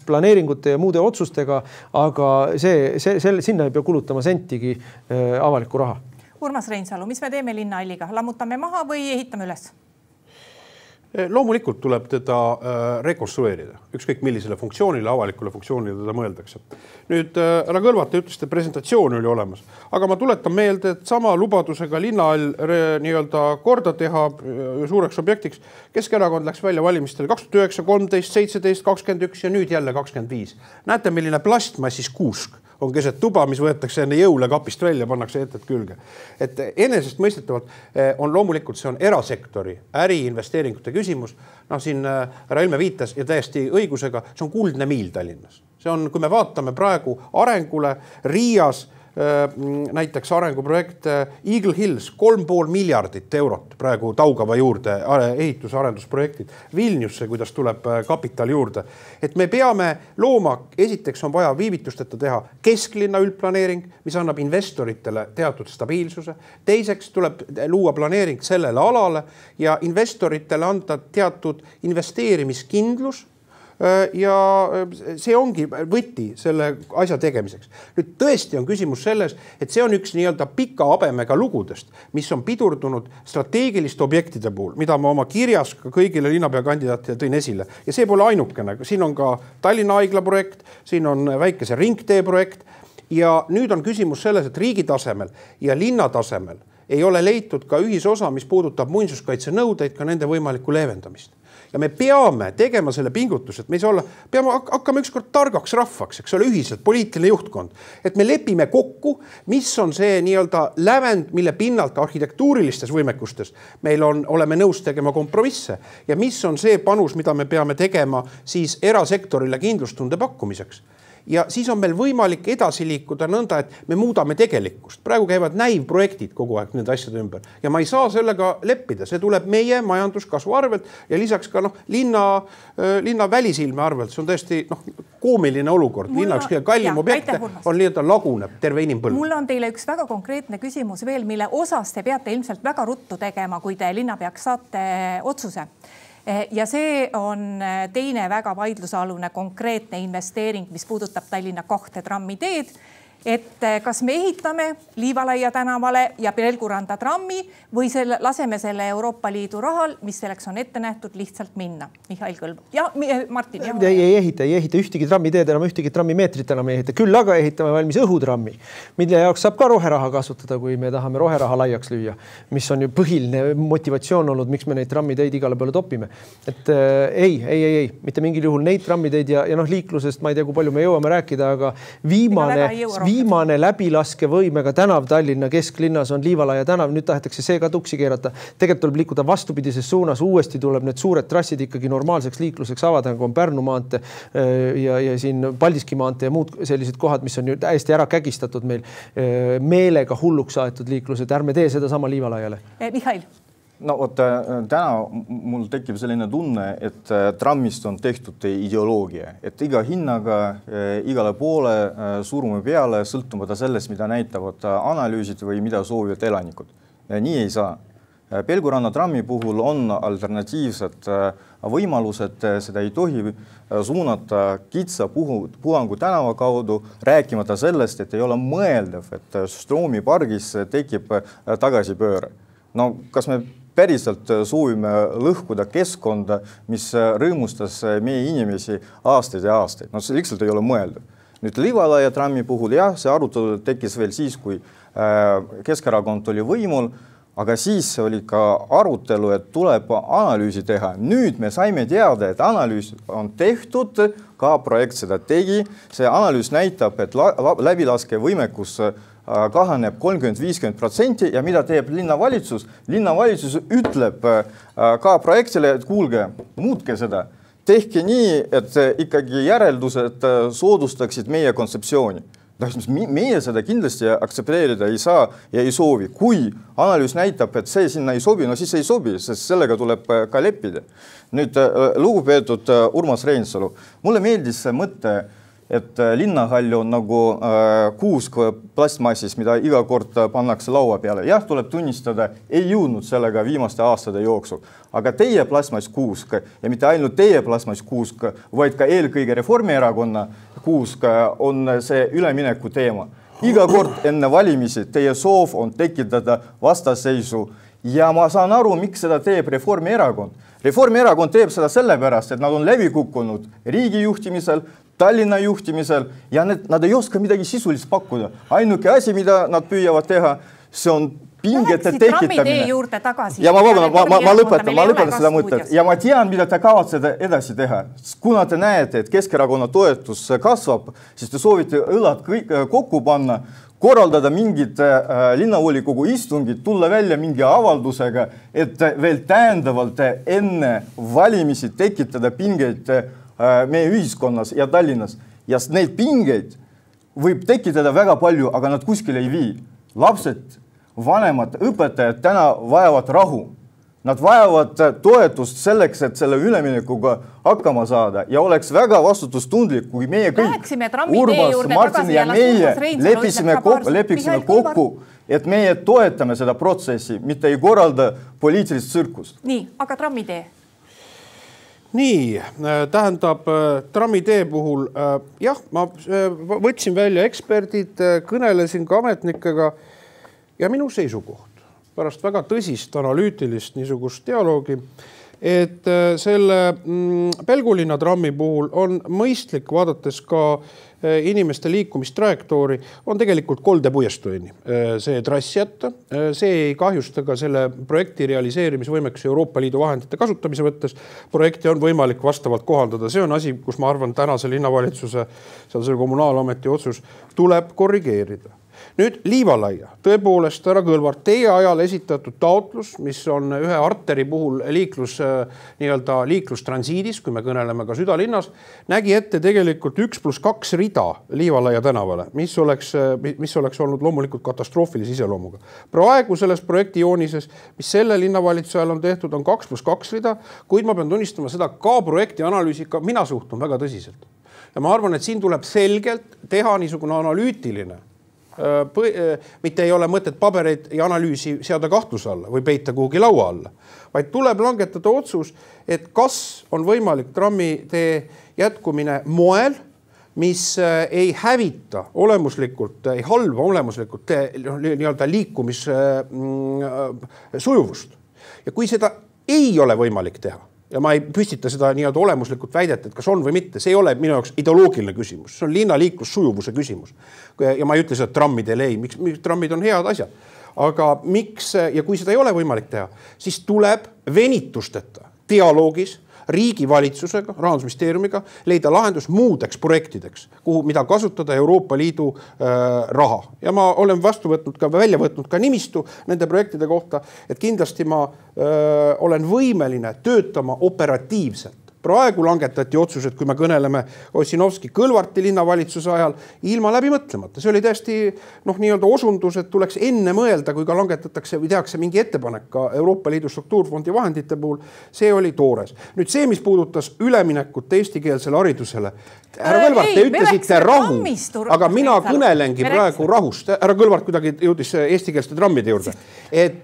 planeeringute ja muude otsustega, aga sinna ei pea kulutama sentigi avalikku raha. Urmas Reinsalu, mis me teeme Linnahalliga? Lammutame maha või ehitame üles? Loomulikult tuleb teda rekonstrueerida. Ükskõik millisele funktsioonile, avalikule funktsioonile teda mõeldakse. Nüüd härra Kõlvart ütles, et presentatsioon oli olemas. Aga ma tuletan meelde, et sama lubadusega Linnahall nii-öelda korda teha suureks objektiks. Keskerakond läks välja valimistele 2009, 13, 17, 21 ja nüüd jälle 25. Näete, milline plastmassis kuusk on keset tuba, mis võetakse enne jõule kapist välja, pannakse etet külge. Et enesest mõistetavalt on loomulikult, see on erasektori äriinvesteeringute küsimus. Siin härra Helme viitas ja täiesti õigusega, see on kuldne miil Tallinnas. See on, kui me vaatame praegu arengule, Riias näiteks arenguprojekt Eagle Hills, 3,5 miljardit eurot praegu Taugava juurde ehitusarendusprojektid. Vilniusse, kuidas tuleb kapital juurde. Et me peame looma, esiteks on vaja viivitusteta teha kesklinna üldplaneering, mis annab investoritele teatud stabiilsuse. Teiseks tuleb luua planeering sellele alale ja investoritele anda teatud investeerimiskindlus. Ja see ongi võti selle asja tegemiseks. Nüüd tõesti on küsimus selles, et see on üks nii-öelda pika habemega lugudest, mis on pidurdunud strateegiliste objektide puhul, mida ma oma kirjas ka kõigile linnapea kandidaatidele tõin esile. Ja see pole ainukene. Siin on ka Tallinna Haigla projekt, siin on väikese ringtee projekt ja nüüd on küsimus selles, et riigi tasemel ja linna tasemel ei ole leitud ka ühisosa, mis puudutab muinsuskaitse nõudeid, ka nende võimalikku leevendamist. Ja me peame tegema selle pingutus, et me ei saa olla, peame hakkama ükskord targaks rahvaks, eks ole, ühiselt poliitiline juhtkond. Et me lepime kokku, mis on see nii-öelda lävend, mille pinnalt arhitektuurilistes võimekustes meil oleme nõus tegema kompromisse ja mis on see panus, mida me peame tegema siis erasektorile kindlustunde pakkumiseks. Ja siis on meil võimalik edasi liikuda nõnda, et me muudame tegelikkust. Praegu käivad näivprojektid kogu aeg nende asjade ümber. Ja ma ei saa sellega leppida. See tuleb meie majanduskasvu arvelt ja lisaks ka linna välisilme arvelt. See on tõesti koomiline olukord. Linna üks kallim objekte on liiata laguneb terve inimpõlv. Mul on teile üks väga konkreetne küsimus veel, mille osas te peate ilmselt väga ruttu tegema, kui te linnapeaks saate otsuse. Ja see on teine väga vaidlusalune konkreetne investeering, mis puudutab Tallinna 2 trammiteed, et kas me ehitame Liivalaia tänavale ja Pelguranda trammi või laseme selle Euroopa Liidu rahal, mis selleks on ette nähtud, lihtsalt minna. Mihhail Kõlv. Ja Martin. Ja. Ei ehita ühtegi trammiteed enam, ühtegi trammimeetrit enam ei ehita. Küll aga ehitame valmis õhutrammi, mille jaoks saab ka roheraha kasutada, kui me tahame roheraha laiaks lüüa, mis on ju põhiline motivatsioon olnud, miks me neid trammiteid igale peale topime. Et ei, mitte mingil juhul neid trammiteid ja liiklusest, ma ei tea, kui palju me jõuame rääkida, aga viimane läbilaskevõimega tänav Tallinna kesklinnas on Liivalaia tänav, nüüd tahetakse see ka tuksi keerata. Tegelikult tuleb liikuda vastupidises suunas, uuesti tuleb need suured trassid ikkagi normaalseks liikluseks avada, nagu on Pärnu maantee ja siin Paldiski maantee ja muud sellised kohad, mis on ju täiesti ära kägistatud meil meelega hulluks aetud liiklused. Ärme tee seda sama Liivalaiale. Mihhail. No täna mul tekib selline tunne, et trammist on tehtud ideoloogia, et iga hinnaga, igale poole surume peale, sõltumata sellest, mida näitavad analüüsid või mida soovivad elanikud. Nii ei saa. Pelguranna trammi puhul on alternatiivsed võimalused, seda ei tohi suunata kitsa Puhangu tänava kaudu, rääkimata sellest, et ei ole mõeldav, et Stroomi pargis tekib tagasipööre. No kas me päriselt soovime lõhkuda keskkonda, mis rõõmustas meie inimesi aastaid ja aastaid? No see lihtsalt ei ole mõeldav. Nüüd Livalaia trammi puhul, jah, see arutelu tekkis veel siis, kui Keskerakond oli võimul, aga siis oli ka arutelu, et tuleb analüüsi teha. Nüüd me saime teada, et analüüs on tehtud, ka projekt seda tegi. See analüüs näitab, et läbilaske võimekus kahaneb 30-50% ja mida teeb linnavalitsus? Linnavalitsus ütleb ka projektile, et kuulge, muutke seda. Tehke nii, et ikkagi järeldused soodustaksid meie kontseptsiooni. Meie seda kindlasti aktsepteerida ei saa ja ei soovi. Kui analüüs näitab, et see sinna ei sobi, no siis ei sobi, sest sellega tuleb ka leppida. Nüüd lugupeetud Urmas Reinsalu, mulle meeldis see mõte, et linnahall on nagu kuusk plastmassis, mida iga kord pannakse laua peale. Jah, tuleb tunnistada, ei jõudnud sellega viimaste aastate jooksul. Aga teie plastmasskuusk ja mitte ainult teie plastmasskuusk, vaid ka eelkõige Reformierakonna kuusk on see ülemineku teema. Iga kord enne valimisi teie soov on tekitada vastaseisu ja ma saan aru, miks seda teeb Reformierakond. Reformierakond teeb seda sellepärast, et nad on läbi kukkunud riigi juhtimisel, Tallinna juhtimisel ja nad ei oska midagi sisulist pakkuda. Ainuke asi, mida nad püüavad teha, see on pingete tekitamine. Ja ma lõpetan seda mõtet. Ja ma tean, mida te kavatsete edasi teha. Kuna te näete, et Keskerakonna toetus kasvab, siis te soovite õlad kokku panna, korraldada mingid linnavolikogu istungid, tulla välja mingi avaldusega, et veel täiendavalt enne valimisi tekitada pingeid meie ühiskonnas ja Tallinnas. Ja neid pingeid võib tekitada väga palju, aga nad kuskil ei vii. Lapsed, vanemad, õpetajad täna vajavad rahu. Nad vajavad toetust selleks, et selle üleminekuga hakkama saada ja oleks väga vastutustundlik, kui meie kõik, Urmas, Martin ja meie leppisime kokku, et meie toetame seda protsessi, mitte ei korralda poliitilist tsirkust. Nii, aga trammitee? Nii, tähendab trammitee puhul, jah, ma võtsin välja eksperdid, kõnelesin ka ametnikega ja minu seisukoht pärast väga tõsist analüütilist niisugust dialoogi, et selle Pelgulinna trammi puhul on mõistlik vaadates ka inimeste liikumistrajektoori, on tegelikult koldepuiestujeni see trass jätta. See ei kahjusta ka selle projekti realiseerimisvõimeks Euroopa Liidu vahendite kasutamise võttes. Projekti on võimalik vastavalt kohaldada. See on asi, kus ma arvan, tänase linnavalitsuse, selle kommunaalameti otsus tuleb korrigeerida. Nüüd Livalaia, tõepoolest härra Kõlvart, teie ajal esitatud taotlus, mis on ühe arteri puhul liiklustransiidis, kui me kõneleme ka südalinnas, nägi ette tegelikult 1+2 rida Livalaia tänavale, mis oleks olnud loomulikult katastroofilise iseloomuga. Praegu selles projekti joonises, mis selle linnavalitsuse ajal on tehtud, on 2+2 rida, kuid ma pean tunnistama seda ka projekti analüüsika, mina suhtun väga tõsiselt. Ja ma arvan, et siin tuleb selgelt teha niisugune analüütiline mitte ei ole mõtet pabereid ja analüüsi seada kahtluse alla või peita kuhugi laua alla, vaid tuleb langetada otsus, et kas on võimalik trammitee jätkumine moel, mis ei hävita olemuslikult, ei halva olemuslikult liikumis sujuvust. Ja kui seda ei ole võimalik teha, ja ma ei püstita seda olemuslikult väidet, et kas on või mitte, see ei ole minu jaoks ideoloogiline küsimus, see on linnaliiklus sujuvuse küsimus. Ja ma ei ütle seda, et trammidel ei, miks trammid on head asjad. Aga miks, ja kui seda ei ole võimalik teha, siis tuleb venitusteta dialoogis riigi valitsusega, Rahandusministeeriumiga leida lahendus muudeks projektideks, mida kasutada Euroopa Liidu raha. Ja ma olen välja võtnud ka nimistu nende projektide kohta, et kindlasti ma olen võimeline töötama operatiivselt. Praegu langetati otsused, kui me kõneleme Ossinovski Kõlvarti linnavalitsuse ajal, ilma läbi mõtlemata. See oli täiesti osundus, et tuleks enne mõelda, kui ka langetatakse või tehakse mingi ettepanek ka Euroopa Liidu struktuurfondi vahendite puhul. See oli toores. Nüüd see, mis puudutas üleminekut eestikeelsele haridusele. Härra Kõlvart, te ütlesite rahu, aga mina kõnelengi praegu rahust. Härra Kõlvart kuidagi jõudis eestikeelsete trammide juurde. Et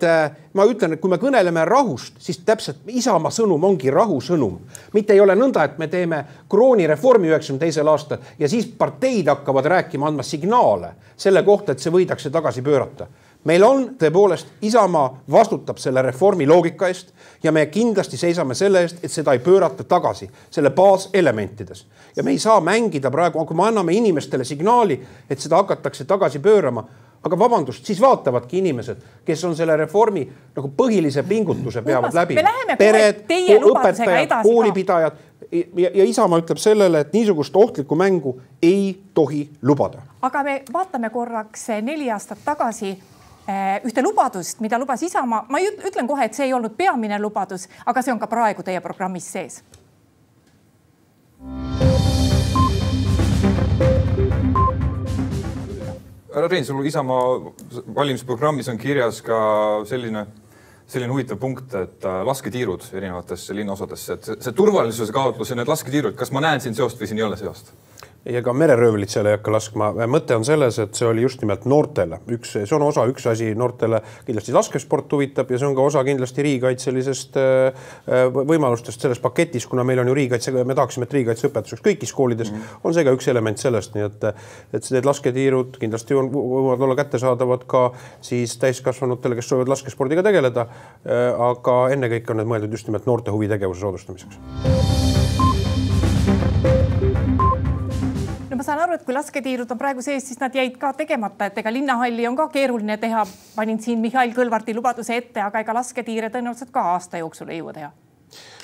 ma ütlen, et kui me kõneleme rahust, siis täpselt Isamaa sõnum ongi rahusõnum. Mitte ei ole nõnda, et me teeme kroonireformi 92. aastal ja siis parteid hakkavad rääkima, andma signaale selle kohta, et see võidakse tagasi pöörata. Meil on tõepoolest, Isamaa vastutab selle reformi loogika eest ja me kindlasti seisame selle eest, et seda ei pöörata tagasi selle baaselementides. Ja me ei saa mängida praegu, kui me anname inimestele signaali, et seda hakatakse tagasi pöörama, aga vabandust, siis vaatavadki inimesed, kes on selle reformi nagu põhilise pingutuse peavad läbi. Pered, õpetajad, koolipidajad ja Isamaa ütleb sellele, et niisugust ohtlikku mängu ei tohi lubada. Aga me vaatame korraks 4 aastat tagasi ühte lubadust, mida lubas Isamaa. Ma ütlen kohe, et see ei olnud peamine lubadus, aga see on ka praegu teie programmis sees. Härra Reinsalu, Isamaa valimisprogrammis on kirjas ka selline huvitav punkt, et lasketiirud erinevatesse linnaosadesse, et see turvalisuse kaotlus ja need lasketiirud, kas ma näen siin seost või siin ei ole seost? Ja ka mereröövlit seal ei hakka laskma. Mõte on selles, et see oli just nimelt noortele. See on osa, üks asi noortele kindlasti laskesport huvitab ja see on ka osa kindlasti riigikaitselisest võimalustest selles paketis, kuna meil on ju riigikaitse, me tahaksime, et riigikaitseõpetuseks kõigis koolides on see ka üks element sellest, nii et need lasketiirud kindlasti võivad olla kättesaadavad ka siis täiskasvanutele, kes soovivad laskespordiga tegeleda, aga ennekõike on need mõeldud just nimelt noorte huvitegevuse soodustamiseks. Ma saan aru, et kui lasketiirud on praegu sees, siis nad jäid ka tegemata, et ega linnahalli on ka keeruline teha. Panin siin Mihhail Kõlvarti lubaduse ette, aga ega lasketiire tõenäoliselt ka aasta jooksul ei jõua teha.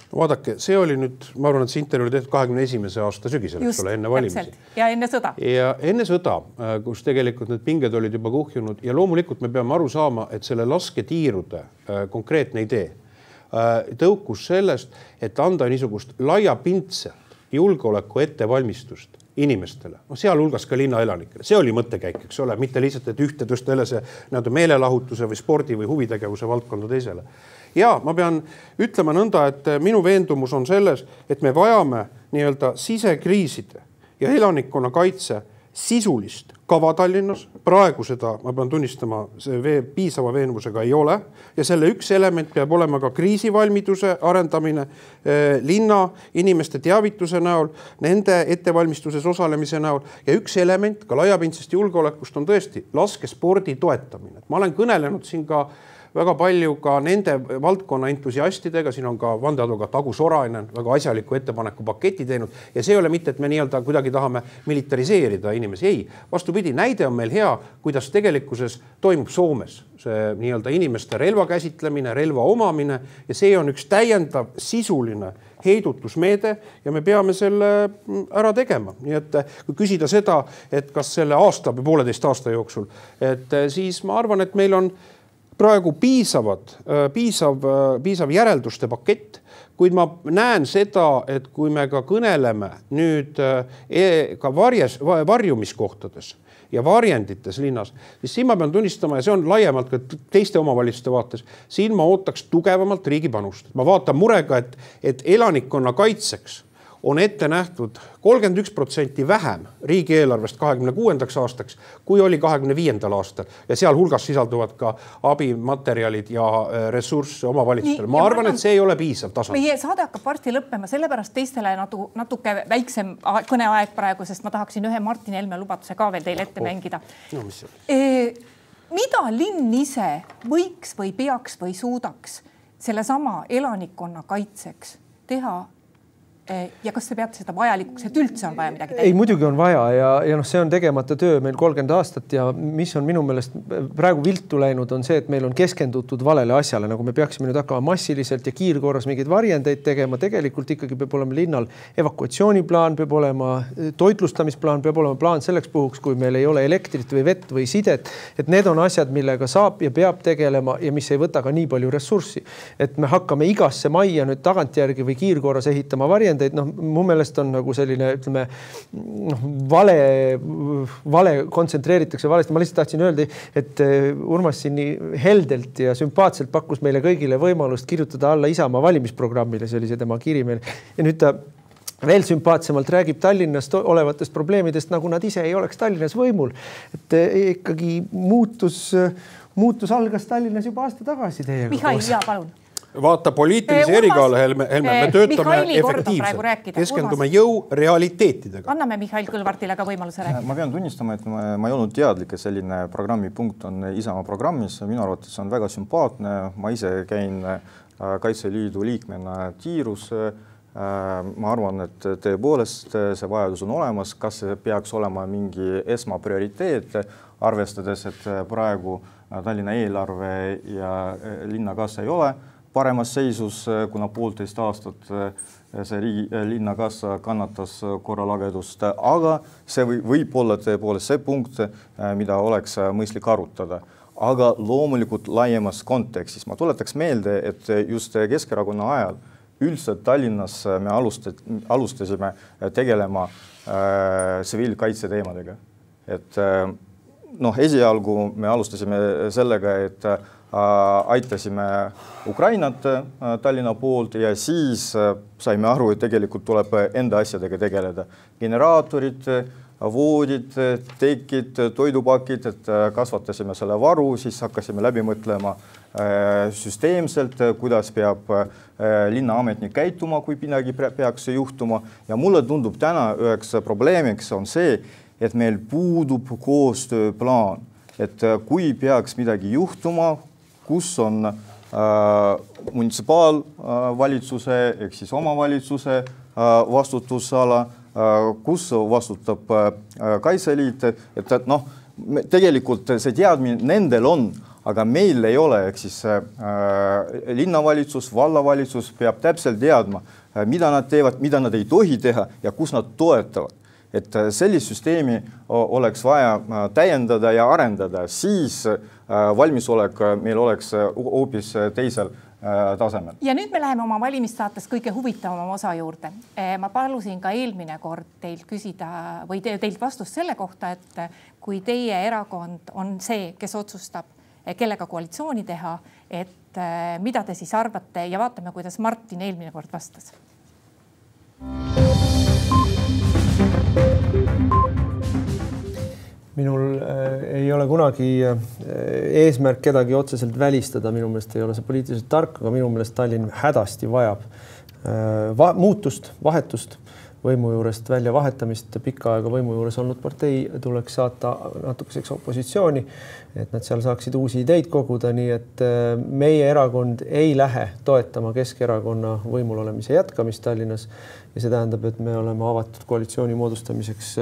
Vaadake, see oli nüüd, ma arvan, et see intervjuu oli tehtud 21. aasta sügisel, eks ole, enne valimisi. Ja enne sõda. Ja enne sõda, kus tegelikult need pinged olid juba kuhjunud ja loomulikult me peame aru saama, et selle lasketiirude konkreetne idee tõukus sellest, et anda niisugust laiapindset julgeoleku ettevalmistust inimestele, seal hulgas ka linnaelanikele. See oli mõttekäik, eks ole, mitte lihtsalt, et ühte tõsta jälle see meelelahutuse või spordi või huvitegevuse valdkonda teisele. Ja ma pean ütlema nõnda, et minu veendumus on selles, et me vajame nii-öelda sisekriiside ja elanikkonna kaitse sisulist kava Tallinnas. Praegu seda, ma pean tunnistama, see piisava veenvusega ei ole ja selle üks element peab olema ka kriisivalmiduse arendamine linna inimeste teavituse näol, nende ettevalmistuses osalemise näol ja üks element ka laiapindsest julgeolekust on tõesti laskespordi toetamine. Ma olen kõnelenud siin ka väga palju ka nende valdkonna entusiastidega, siin on ka vandeadvokaat Agu Sorainen väga asjaliku ettepaneku paketi teinud ja see ei ole mitte, et me nii-öelda kuidagi tahame militariseerida inimesi. Ei, vastupidi, näide on meil hea, kuidas tegelikkuses toimub Soomes see nii-öelda inimeste relva käsitlemine, relva omamine ja see on üks täiendav sisuline heidutusmeede ja me peame selle ära tegema. Nii et kui küsida seda, et kas selle aasta või 1,5 aasta jooksul, et siis ma arvan, et meil on praegu piisav järelduste pakett, kuid ma näen seda, et kui me ka kõneleme nüüd ka varjumiskohtades ja varjendites linnas, siis siin ma pean tunnistama, ja see on laiemalt ka teiste omavalitsuste vaates, siin ma ootaks tugevamalt riigi panust. Ma vaatan murega, et elanikkonna kaitseks on ette nähtud 31% vähem riigieelarvest 26. aastaks, kui oli 25. aastal. Ja seal hulgas sisalduvad ka abimaterjalid ja ressursse omavalitsustele. Ma arvan, et see ei ole piisav tasand. Meie saade hakkab varsti lõppema, sellepärast teistele natuke väiksem kõneaeg praegu, sest ma tahaksin ühe Martin Helme lubaduse ka veel teile ette mängida. No, mis mida linn ise võiks või peaks või suudaks selle sama elanikkonna kaitseks teha? Ja kas te peate seda vajalikuks, et üldse on vaja midagi teha? Ei, muidugi on vaja ja see on tegemata töö meil 30 aastat ja mis on minu meelest praegu viltu läinud on see, et meil on keskendutud valele asjale, nagu me peaksime nüüd hakkama massiliselt ja kiirkorras mingeid varjendeid tegema. Tegelikult ikkagi peab olema linnal evakuatsiooniplaan, peab olema toitlustamisplaan, peab olema plaan selleks puhuks, kui meil ei ole elektrit või vett või sidet. Et need on asjad, millega saab ja peab tegelema ja mis ei võta ka nii palju ressurssi. Et me hakkame igasse majja nüüd tagantjärgi või kiirkorras ehitama varjendeid. Mu meelest on nagu selline, ütleme, vale kontsentreeritakse valesti. Ma lihtsalt tahtsin öelda, et Urmas siin nii heldelt ja sümpaatselt pakkus meile kõigile võimalust kirjutada alla Isamaa valimisprogrammile. See oli see tema kiri meil. Ja nüüd ta veel sümpaatsemalt räägib Tallinnas olevatest probleemidest, nagu nad ise ei oleks Tallinnas võimul. Et ikkagi muutus algas Tallinnas juba aasta tagasi teiega. Mihhail, jaa, palun. Vaata poliitilise erikaale, Helme, me töötame efektiivselt. Keskendume jõu realiteetidega. Anname Mihhail Kõlvartile ka võimaluse rääkida. Ma pean tunnistama, et ma ei olnud teadlik, et selline programmi punkt on Isamaa programmis. Minu arvates on väga sümpaatne. Ma ise käin Kaitseliidu liikmena Tiirus. Ma arvan, et tõepoolest see vajadus on olemas. Kas see peaks olema mingi esmaprioriteet, arvestades, et praegu Tallinna eelarve ja linnakassa ei ole paremas seisus, kuna 1,5 aastat see linnakassa kannatas korralagedust, aga see võib olla tõepoolest see punkt, mida oleks mõistlik arutada. Aga loomulikult laiemas kontekstis. Ma tuletaks meelde, et just Keskerakonna ajal üldse Tallinnas me alustasime tegelema tsiviilkaitse teemadega. Et esialgu me alustasime sellega, et aitasime Ukrainat Tallinna poolt ja siis saime aru, et tegelikult tuleb enda asjadega tegeleda. Generaatorid, voodid, tekid, toidupakid, et kasvatasime selle varu, siis hakkasime läbi mõtlema süsteemselt, kuidas peab linnaametnik käituma, kui midagi peaks juhtuma. Ja mulle tundub täna üheks probleemiks on see, et meil puudub koostööplaan. Et kui peaks midagi juhtuma, kus on munitsipaalvalitsuse ehk siis omavalitsuse vastutusala, kus vastutab Kaitseliit, et tegelikult see teadmine nendel on, aga meil ei ole, ehk siis linnavalitsus, vallavalitsus peab täpselt teadma, mida nad teevad, mida nad ei tohi teha ja kus nad toetavad. Et sellist süsteemi oleks vaja täiendada ja arendada, siis valmisolek meil oleks hoopis teisel tasemel. Ja nüüd me läheme oma valimissaates kõige huvitavama osa juurde. Ma palusin ka eelmine kord teilt küsida või teilt vastust selle kohta, et kui teie erakond on see, kes otsustab, kellega koalitsiooni teha, et mida te siis arvate ja vaatame, kuidas Martin eelmine kord vastas. Minul ei ole kunagi eesmärk kedagi otseselt välistada, minu meelest ei ole see poliitiliselt tark, aga minu meelest Tallinn hädasti vajab muutust, vahetust, võimu juurest välja vahetamist, pikka aega võimu juures olnud partei tuleks saata natukeseks opositsiooni, et nad seal saaksid uusi ideid koguda, nii et meie erakond ei lähe toetama Keskerakonna võimul olemise jätkamist Tallinnas ja see tähendab, et me oleme avatud koalitsiooni moodustamiseks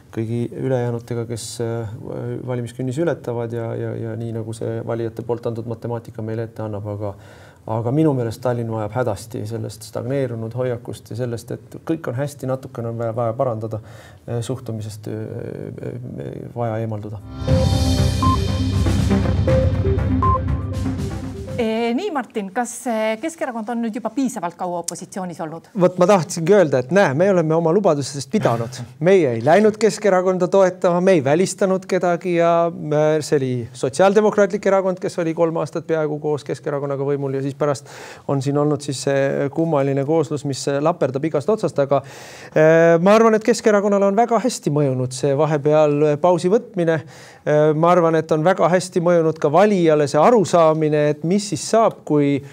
kõigi ülejäänutega, kes valimiskünnis ületavad ja nii nagu see valijate poolt antud matemaatika meile ette annab, aga minu meelest Tallinn vajab hädasti sellest stagneerunud hoiakust ja sellest, et kõik on hästi, natukene on vaja parandada, suhtumisest vaja eemalduda. Nii, Martin, kas Keskerakond on nüüd juba piisavalt kaua opositsioonis olnud? Vot ma tahtsingi öelda, et me oleme oma lubadustest pidanud. Meie ei läinud Keskerakonda toetama, me ei välistanud kedagi ja see oli sotsiaaldemokraatlik erakond, kes oli 3 aastat peaaegu koos Keskerakonnaga võimul ja siis pärast on siin olnud siis see kummaline kooslus, mis laperdab igast otsast, aga ma arvan, et Keskerakonnale on väga hästi mõjunud see vahepeal pausi võtmine. Ma arvan, et on väga hästi mõjunud ka valijale see arusaamine, et mis siis saab, kui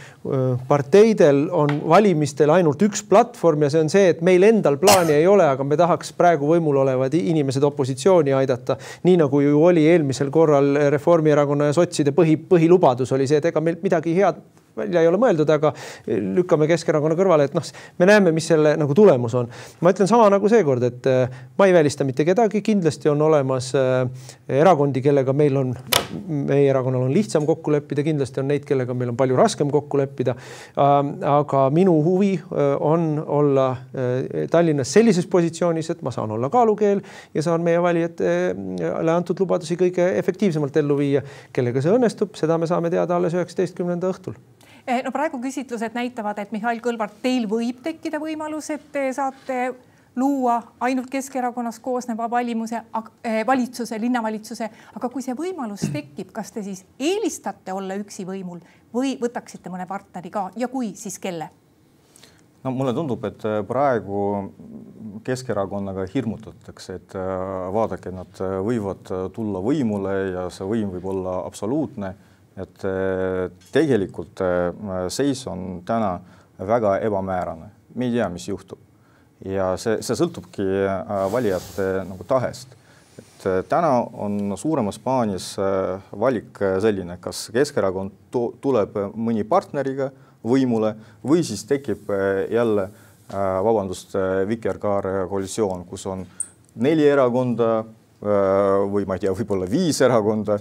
parteidel on valimistel ainult üks platvorm ja see on see, et meil endal plaani ei ole, aga me tahaks praegu võimul olevad inimesed opositsiooni aidata. Nii nagu ju oli eelmisel korral Reformierakonna ja sotside põhilubadus oli see, et ega meil midagi head välja ei ole mõeldud, aga lükkame Keskerakonna kõrvale, et me näeme, mis selle nagu tulemus on. Ma ütlen sama nagu seekord, et ma ei välista mitte kedagi, kindlasti on olemas erakondi, kellega meie erakonnal on lihtsam kokku leppida, kindlasti on neid, kellega meil on palju raskem kokku leppida, aga minu huvi on olla Tallinnas sellises positsioonis, et ma saan olla kaalukeel ja saan meie valijatele antud lubadusi kõige efektiivsemalt ellu viia. Kellega see õnnestub, seda me saame teada alles 19. õhtul. No praegu küsitlused näitavad, et Mihhail Kõlvart, teil võib tekkida võimalus, et te saate luua ainult Keskerakonnas koosneva valitsuse, linnavalitsuse, aga kui see võimalus tekib, kas te siis eelistate olla üksi võimul või võtaksite mõne partneri ka ja kui, siis kelle? No mulle tundub, et praegu Keskerakonnaga hirmutatakse, et vaadake, nad võivad tulla võimule ja see võim võib olla absoluutne, et tegelikult seis on täna väga ebamäärane. Me ei tea, mis juhtub. Ja see sõltubki valijate nagu tahest. Et täna on suuremas plaanis valik selline, kas Keskerakond tuleb mõni partneriga võimule või siis tekib jälle, Vikerkaare koalitsioon, kus on 4 erakonda või ma ei tea, võib-olla 5 erakonda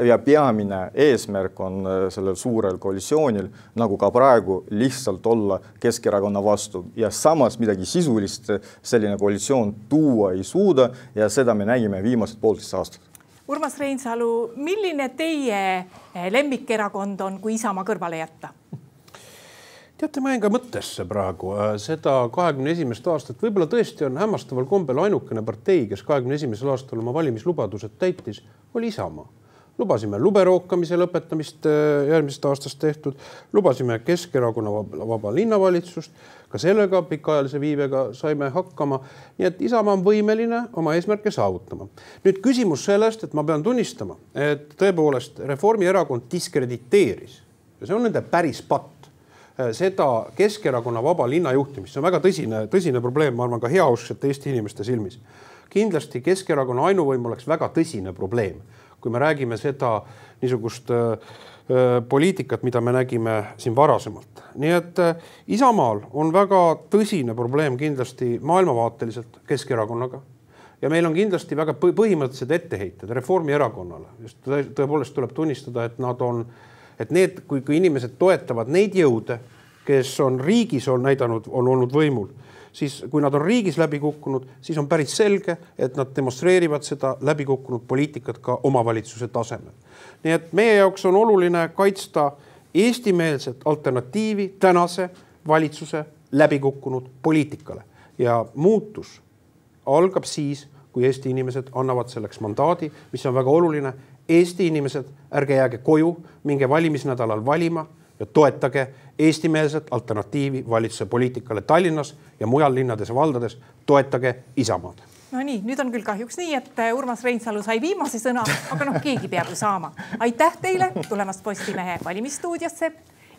ja peamine eesmärk on sellel suurel koalitsioonil, nagu ka praegu, lihtsalt olla Keskerakonna vastu ja samas midagi sisulist selline koalitsioon tuua ei suuda ja seda me nägime viimased 1,5 aastat. Urmas Reinsalu, milline teie lemmikerakond on, kui Isamaa kõrvale jätta? Teate, ma jäin ka mõttesse praegu seda 21. aastat. Võib-olla tõesti on hämmastaval kombel ainukene partei, kes 21. aastal oma valimislubadused täitis, oli Isamaa. Lubasime luberookamise lõpetamist järgmisest aastast tehtud, lubasime Keskerakonna vaba linnavalitsust, ka sellega pikaajalise viivega saime hakkama, nii et Isamaa on võimeline oma eesmärke saavutama. Nüüd küsimus sellest, et ma pean tunnistama, et tõepoolest Reformierakond diskrediteeris, ja see on nende päris patt, seda Keskerakonna vaba linna juhtimist. See on väga tõsine probleem, ma arvan, ka heauskselt Eesti inimeste silmis. Kindlasti Keskerakonna ainuvõim oleks väga tõsine probleem, kui me räägime seda niisugust poliitikat, mida me nägime siin varasemalt. Nii et Isamaal on väga tõsine probleem kindlasti maailmavaateliselt Keskerakonnaga ja meil on kindlasti väga põhimõttelised etteheited Reformierakonnale. Just tõepoolest tuleb tunnistada, et nad on, et need, kui inimesed toetavad neid jõude, kes on riigis on näidanud, on olnud võimul, siis kui nad on riigis läbi kukkunud, siis on päris selge, et nad demonstreerivad seda läbi kukkunud poliitikat ka omavalitsuse tasemel. Nii et meie jaoks on oluline kaitsta eestimeelset alternatiivi tänase valitsuse läbi kukkunud poliitikale. Ja muutus algab siis, kui Eesti inimesed annavad selleks mandaadi, mis on väga oluline. Eesti inimesed, ärge jääge koju, minge valimisnädalal valima ja toetage eestimeelset alternatiivi valitsuse poliitikale Tallinnas ja mujal linnades ja valdades, toetage Isamaad. No nii, nüüd on küll kahjuks nii, et Urmas Reinsalu sai viimase sõna, aga keegi peab ju saama. Aitäh teile tulemast Postimehe valimisstuudiosse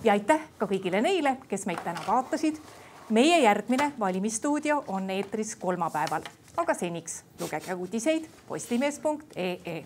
ja aitäh ka kõigile neile, kes meid täna vaatasid. Meie järgmine valimisstuudio on eetris kolmapäeval, aga seniks lugege uudiseid postimees.ee.